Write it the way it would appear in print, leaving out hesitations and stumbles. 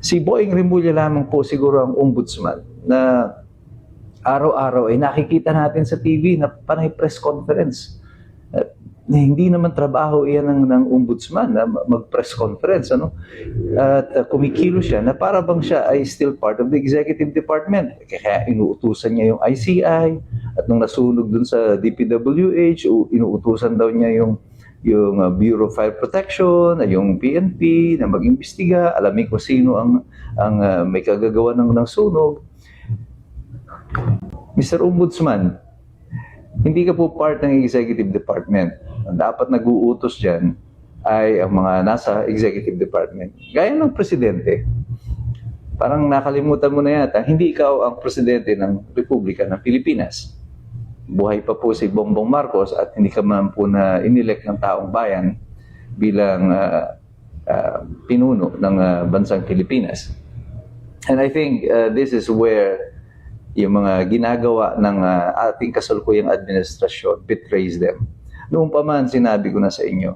Si Boying Rimulya lamang po siguro ang ombudsman na araw-araw ay nakikita natin sa TV na panay press conference. Hindi naman trabaho iyan ng ombudsman na mag-press conference, ano? At kumikilos siya na para bang siya ay still part of the executive department. Kaya inuutusan niya yung ICI, at nung nasunog dun sa DPWH, inuutusan daw niya yung Bureau of Fire Protection, yung PNP na mag-imbestiga, alamin kung sino ang may kagagawa ng sunog. Mr. Ombudsman, hindi ka po part ng executive department. Ang dapat nag-uutos dyan ay ang mga nasa executive department. Gaya ng presidente, parang nakalimutan mo na yata, hindi ikaw ang presidente ng Republika ng Pilipinas. Buhay pa po si Bongbong Marcos at hindi ka man po na inelect ng taong bayan bilang pinuno ng bansang Pilipinas. And I think this is where yung mga ginagawa ng ating kasalukuyang administrasyon betrays them. Noong pa man sinabi ko na sa inyo,